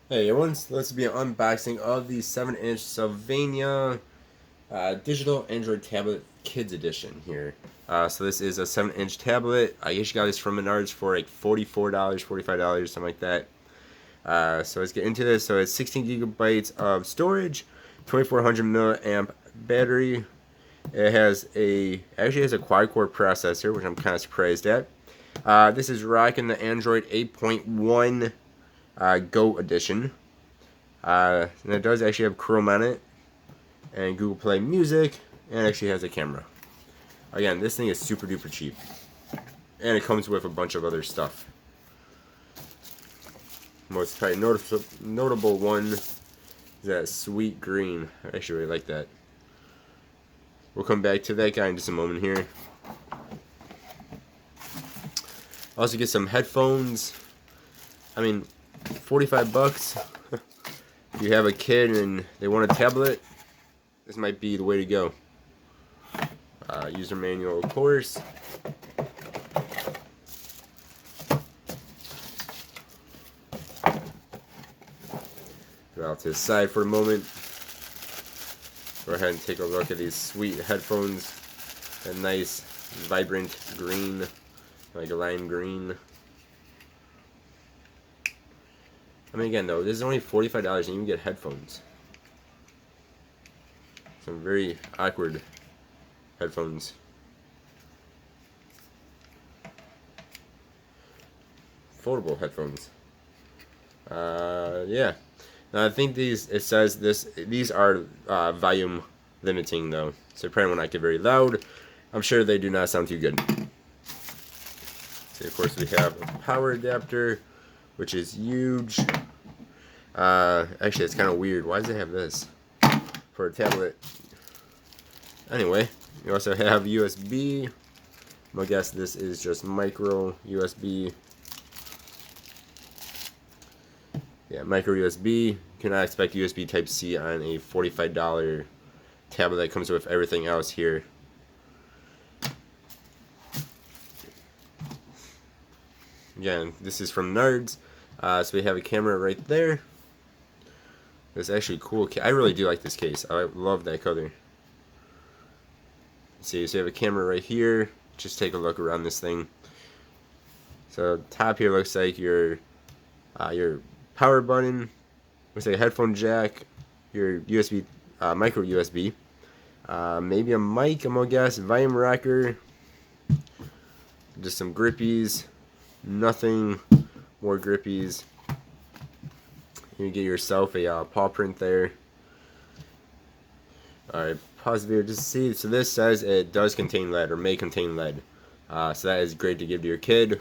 Hey everyone, so let's be an unboxing of the 7-inch Sylvania digital Android tablet Kids Edition here. So this is a 7-inch tablet. I guess you got this from Menards for like $44, $45, something like that. So let's get into this. So it's 16 gigabytes of storage, 2400 milliamp battery. It actually has a quad-core processor, which I'm kind of surprised at. This is rocking the Android 8.1 Go edition. And it does actually have Chrome on it, and Google Play Music, and it actually has a camera. Again, this thing is super duper cheap, and it comes with a bunch of other stuff. Most probably notable one is that sweet green. I actually really like that. We'll come back to that guy in just a moment here. Also get some headphones. I mean, 45 bucks. If you have a kid and they want a tablet, this might be the way to go. User manual, of course. Put it out to the side for a moment. Go ahead and take a look at these sweet headphones. A nice, vibrant green, like a lime green. I mean, again, though, this is only $45 and you can get headphones. Some very awkward headphones. Foldable headphones. Yeah. Now, I think it says these are volume limiting though, so probably will not get very loud. I'm sure they do not sound too good. So of course we have a power adapter, which is huge. Actually, it's kind of weird. Why does it have this for a tablet? Anyway, you also have USB. I guess this is just micro USB. Yeah, micro USB. Cannot expect USB Type C on a $45 tablet that comes with everything else here. Again, this is from Nerds. So we have a camera right there. It's actually cool. I really do like this case. I love that color. See, so you have a camera right here. Just take a look around this thing. So top here looks like your power button. Looks like a headphone jack. Your USB, micro USB. Maybe a mic, I'm gonna guess. Volume rocker. Just some grippies. Nothing more grippies. You get yourself a paw print there. Alright, pause the video just to see. So this says it does contain lead, or may contain lead. So that is great to give to your kid.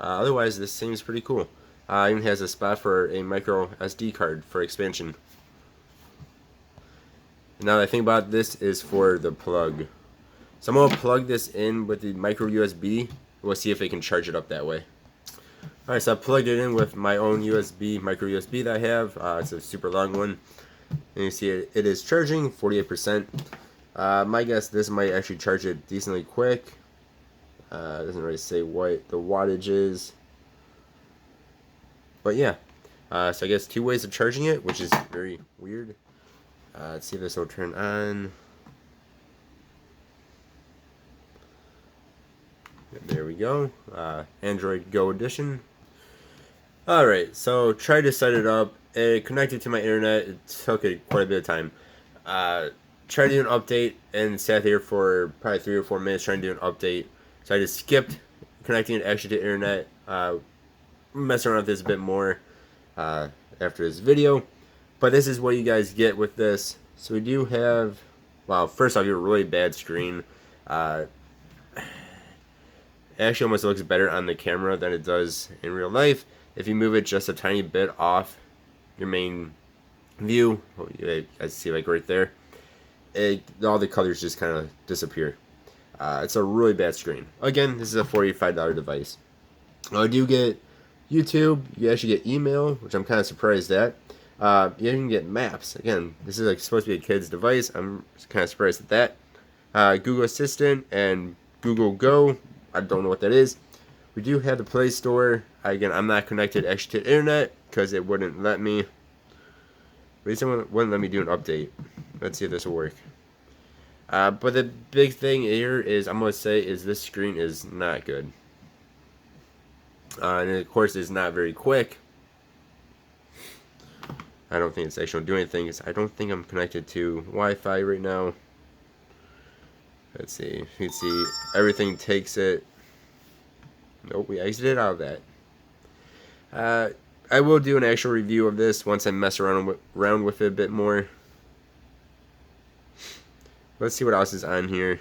Otherwise, this seems pretty cool. Even has a spot for a micro SD card for expansion. Now the thing about this is for the plug. So I'm going to plug this in with the micro USB. We'll see if it can charge it up that way. Alright, so I plugged it in with my own micro USB that I have. It's a super long one. And you see it is charging 48%. My guess, this might actually charge it decently quick. It doesn't really say what the wattage is. But yeah, so I guess 2 ways of charging it, which is very weird. Let's see if this will turn on. There we go. Android Go edition. Alright, so tried to set it up. It connected to my internet. It took quite a bit of time. Tried to do an update and sat here for probably 3 or 4 minutes trying to do an update. So I just skipped connecting it actually to the internet. Mess around with this a bit more after this video. But this is what you guys get with this. So we do have, well, first off, you have a really bad screen. It actually almost looks better on the camera than it does in real life. If you move it just a tiny bit off your main view, I see like right there, all the colors just kind of disappear. It's a really bad screen. Again, this is a $45 device. I do get YouTube. You actually get email, which I'm kind of surprised at. You even get maps. Again, this is like supposed to be a kid's device. I'm kind of surprised at that. Google Assistant and Google Go. I don't know what that is. We do have the Play Store. Again, I'm not connected actually to the internet because it wouldn't let me. At least it wouldn't let me do an update. Let's see if this will work. But the big thing here is, I'm going to say, is this screen is not good. And of course, it's not very quick. I don't think it's actually doing anything. I don't think I'm connected to Wi-Fi right now. Let's see. You can see everything takes it. Nope, we exited out of that. I will do an actual review of this once I mess around with it a bit more. Let's see what else is on here.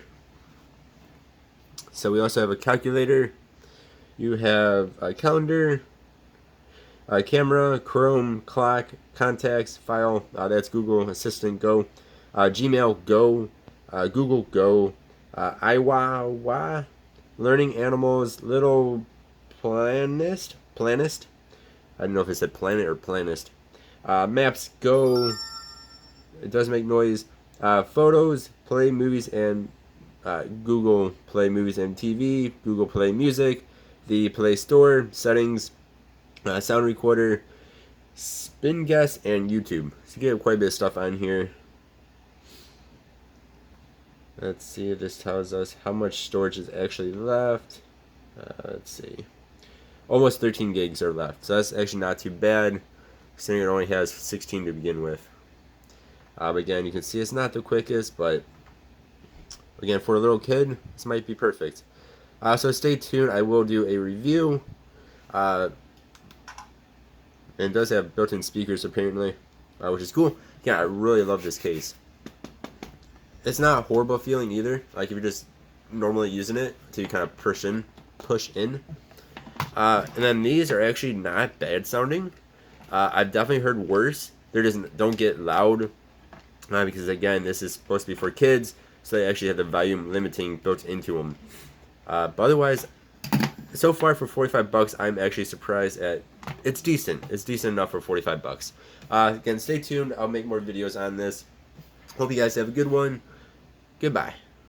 So we also have a calculator. You have a calendar, a camera, Chrome, clock, contacts, file. That's Google Assistant Go, Gmail Go, Google Go, Iwawa, Learning Animals, Little Planist. I don't know if it said planet or planist. Maps Go. It does make noise. Photos, Play Movies and Google Play Movies and TV, Google Play Music, the Play Store, Settings, Sound Recorder, Spin Guest, and YouTube. So you get quite a bit of stuff on here. Let's see if this tells us how much storage is actually left. Let's see. Almost 13 gigs are left. So that's actually not too bad, considering it only has 16 to begin with. But again, you can see it's not the quickest, but again, for a little kid, this might be perfect. So stay tuned. I will do a review. And it does have built-in speakers apparently, which is cool. Yeah, I really love this case. It's not a horrible feeling either. Like if you're just normally using it to kind of push in. And then these are actually not bad sounding. I've definitely heard worse. They just don't get loud because again, this is supposed to be for kids, so they actually have the volume limiting built into them. But otherwise, so far for 45 bucks, I'm actually surprised at. It's decent. It's decent enough for 45 bucks. Again, stay tuned. I'll make more videos on this. Hope you guys have a good one. Goodbye.